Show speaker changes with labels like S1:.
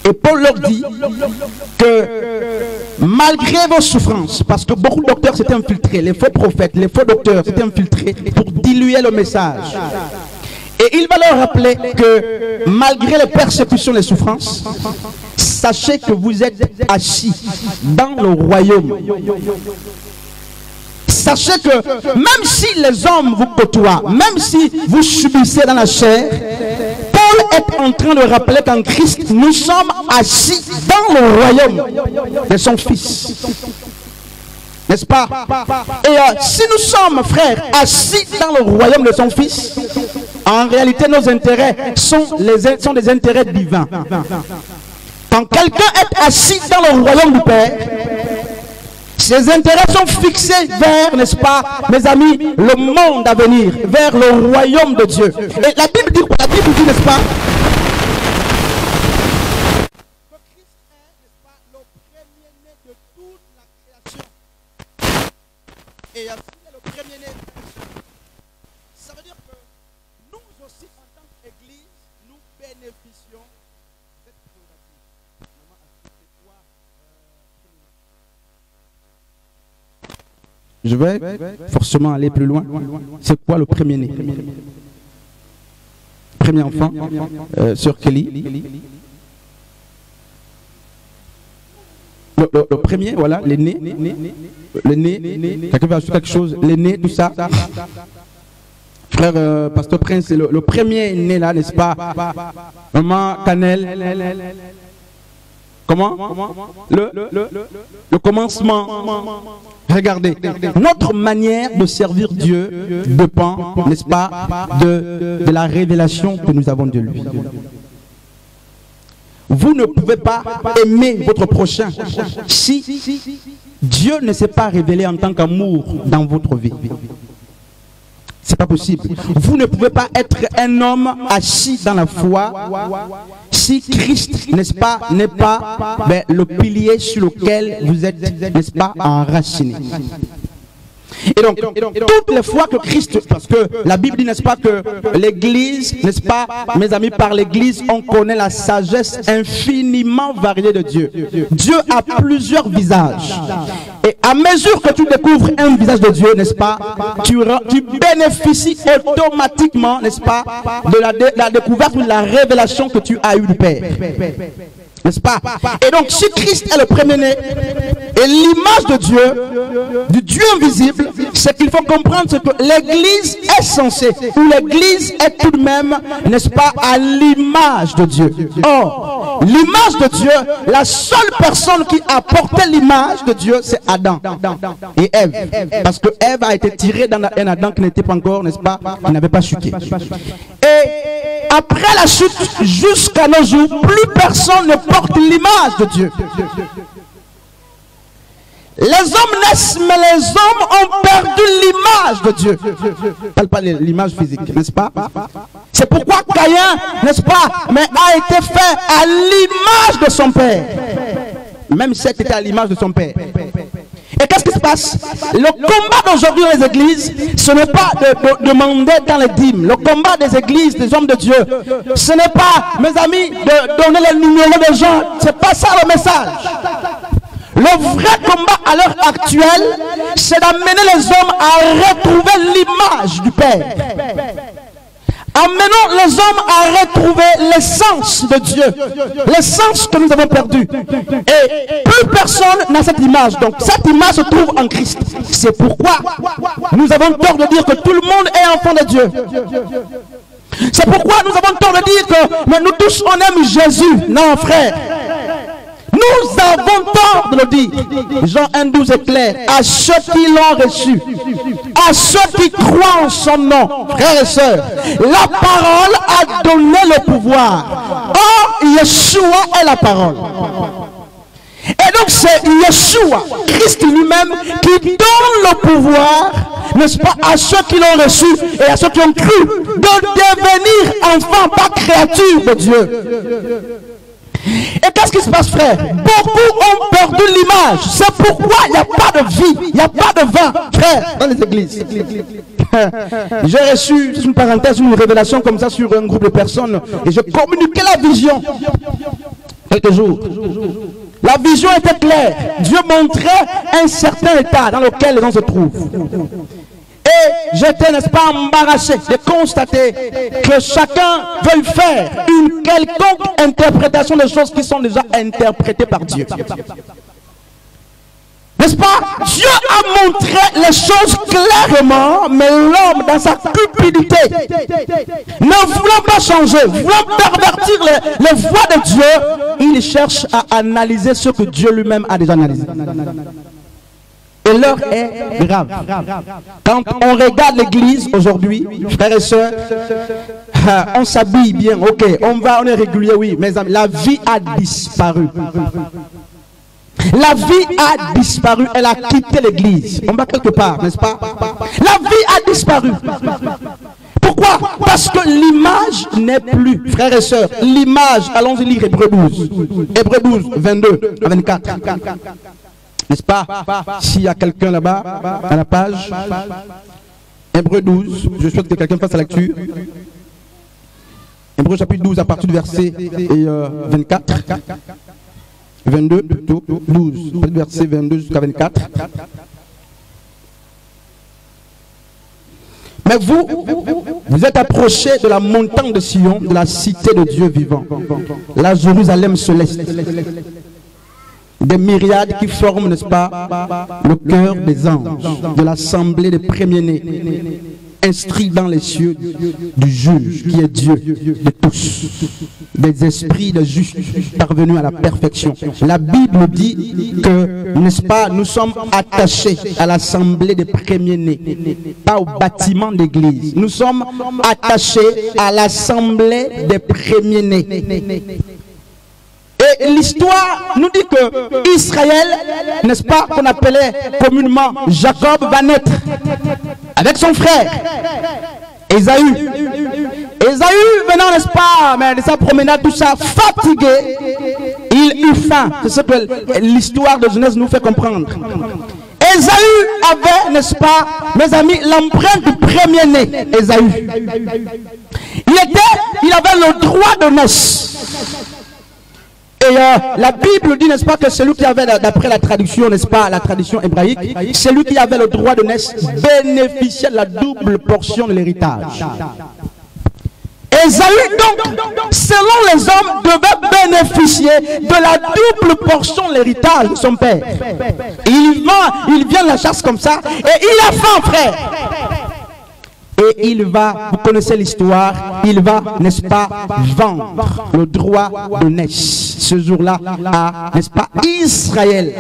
S1: Et Paul leur dit que malgré vos souffrances, parce que beaucoup de docteurs s'étaient infiltrés, les faux prophètes, les faux docteurs s'étaient infiltrés pour diluer le message. Et il va leur rappeler que malgré les persécutions, les souffrances, sachez que vous êtes assis dans le royaume. Sachez que même si les hommes vous côtoient, même si vous subissez dans la chair, Paul est en train de rappeler qu'en Christ, nous sommes assis dans le royaume de son Fils. N'est-ce pas? Et si nous sommes, frères, assis dans le royaume de son Fils, en réalité, nos intérêts sont des intérêts divins. Quand quelqu'un est assis dans le royaume du Père, ses intérêts sont fixés vers, n'est-ce pas, mes amis, le monde à venir, vers le royaume de Dieu. Et la Bible dit, n'est-ce pas, que Christ est, n'est-ce pas, le premier-né de toute la création. Et s'il est le premier-né de la création, ça veut dire que nous aussi, en tant qu'Église, nous bénéficions de cette prérogative. Je vais forcément aller plus loin. C'est quoi le premier-né? Premier enfant, sur Kelly. Le premier, voilà, l'aîné. Le nez, quelqu'un va ajouter quelque chose, l'aîné, tout ça. Frère Pasteur Prince, c'est le premier né là, n'est-ce pas? Maman Cannelle. Comment? Le commencement. Regardez, notre manière de servir Dieu dépend, n'est-ce pas, de la révélation que nous avons de lui. Vous ne pouvez pas aimer votre prochain si Dieu ne s'est pas révélé en tant qu'amour dans votre vie. C'est pas possible. Vous ne pouvez pas être un homme assis dans la foi si Christ, n'est-ce pas, n'est pas le pilier sur lequel vous êtes, n'est-ce pas, enraciné. Et donc, toutes les fois que Christ, parce que la Bible dit, n'est-ce pas, que l'Église, n'est-ce pas, mes amis, par l'Église, on connaît la sagesse infiniment variée de Dieu. Dieu a plusieurs visages. Et à mesure que tu découvres un visage de Dieu, n'est-ce pas, tu bénéficies automatiquement, n'est-ce pas, de la découverte ou de la révélation que tu as eue du Père. N'est-ce pas? Et donc, si Christ est le premier-né et l'image de Dieu, du Dieu invisible, c'est qu'il faut comprendre ce que l'Église est censée, ou l'Église est tout de même, n'est-ce pas, à l'image de Dieu. Or, l'image de Dieu, la seule personne qui a porté l'image de Dieu, c'est Adam et Ève. Parce que Ève a été tirée dans un Adam qui n'était pas encore, n'est-ce pas, qui n'avait pas chuté. Et après la chute, jusqu'à nos jours, plus personne ne porte l'image de Dieu. Les hommes naissent, mais les hommes ont perdu l'image de Dieu. Je ne parle pas de l'image physique, n'est-ce pas? C'est pourquoi Caïn, n'est-ce pas, mais a été fait à l'image de son père. Même Seth était à l'image de son père. Et qu'est-ce qui se passe? Le combat d'aujourd'hui dans les églises, ce n'est pas de demander dans les dîmes. Le combat des églises, des hommes de Dieu, ce n'est pas, mes amis, de donner les numéros des gens. C'est pas ça le message. Le vrai combat à l'heure actuelle, c'est d'amener les hommes à retrouver l'image du Père. Amenons les hommes à retrouver l'essence de Dieu, l'essence que nous avons perdue. Et plus personne n'a cette image. Donc cette image se trouve en Christ. C'est pourquoi nous avons tort de dire que tout le monde est enfant de Dieu. C'est pourquoi nous avons tort de dire que mais nous tous on aime Jésus. Non frère. Nous avons tort de le dire. Jean 1,12 est clair. À ceux qui l'ont reçu, à ceux qui croient en son nom, frères et sœurs, la parole a donné le pouvoir. Or, Yeshua est la parole. Et donc c'est Yeshua, Christ lui-même, qui donne le pouvoir, n'est-ce pas, à ceux qui l'ont reçu et à ceux qui ont cru, de devenir enfants, pas créatures de Dieu. Et qu'est-ce qui se passe, frère? Beaucoup ont perdu l'image. C'est pourquoi il n'y a pas de vie, il n'y a pas de vin, frère, dans les églises. J'ai reçu, c'est une parenthèse, une révélation comme ça sur un groupe de personnes et je communiquais la vision. quelques jours. La vision était claire. Dieu montrait un certain état dans lequel les gens se trouvent. Et j'étais, n'est-ce pas, embarrassé de constater que chacun veuille faire une quelconque interprétation des choses qui sont déjà interprétées par Dieu. N'est-ce pas? Dieu a montré les choses clairement, mais l'homme, dans sa cupidité, ne voulant pas changer, voulant pervertir les voies de Dieu, il cherche à analyser ce que Dieu lui-même a déjà analysé. Et l'heure est grave. Quand on regarde l'église aujourd'hui, frères et sœurs, on s'habille bien, ok, on est régulier, oui, mais la vie a disparu. La vie a disparu, elle a quitté l'église. On va quelque part, n'est-ce pas? La vie a disparu. Pourquoi? Parce que l'image n'est plus, frères et sœurs. L'image, allons-y lire Hébreux 12. Hébreux 12, 22 à 24. N'est-ce pas? S'il y a quelqu'un là-bas, à la page, Hébreux 12, je souhaite que quelqu'un fasse la lecture. Hébreux chapitre 12 à partir du verset 24. 22, plutôt, 12, verset 22 jusqu'à 24. Mais vous êtes approchés de la montagne de Sion, de la cité de Dieu vivant, la Jérusalem céleste. Des myriades qui forment, n'est-ce pas, le cœur des anges, de l'assemblée des premiers-nés, inscrits dans les cieux du juge, qui est Dieu de tous, des esprits de justes parvenus à la perfection. La Bible dit que, n'est-ce pas, nous sommes attachés à l'assemblée des premiers-nés, pas au bâtiment d'église. Nous sommes attachés à l'assemblée des premiers-nés. Et l'histoire nous dit que Israël, n'est-ce pas, qu'on appelait communément Jacob, va naître avec son frère Ésaü. Ésaü venant, n'est-ce pas, mais de sa promenade, tout ça, fatigué, il eut faim. C'est ce que l'histoire de Genèse nous fait comprendre. Ésaü avait, n'est-ce pas, mes amis, l'empreinte du premier-né, Ésaü. Il avait le droit de naissance. Et la Bible dit, n'est-ce pas, que celui qui avait, d'après la traduction, n'est-ce pas, la tradition hébraïque, celui qui avait le droit de naissance bénéficiait de la double portion de l'héritage. Ésaü, donc, selon les hommes, devait bénéficier de la double portion de l'héritage de son père. Il vient de la chasse comme ça, et il a faim, frère. Et il va, vous connaissez l'histoire, il va, n'est-ce pas, vendre le droit de naissance ce jour-là à, n'est-ce pas, Israël.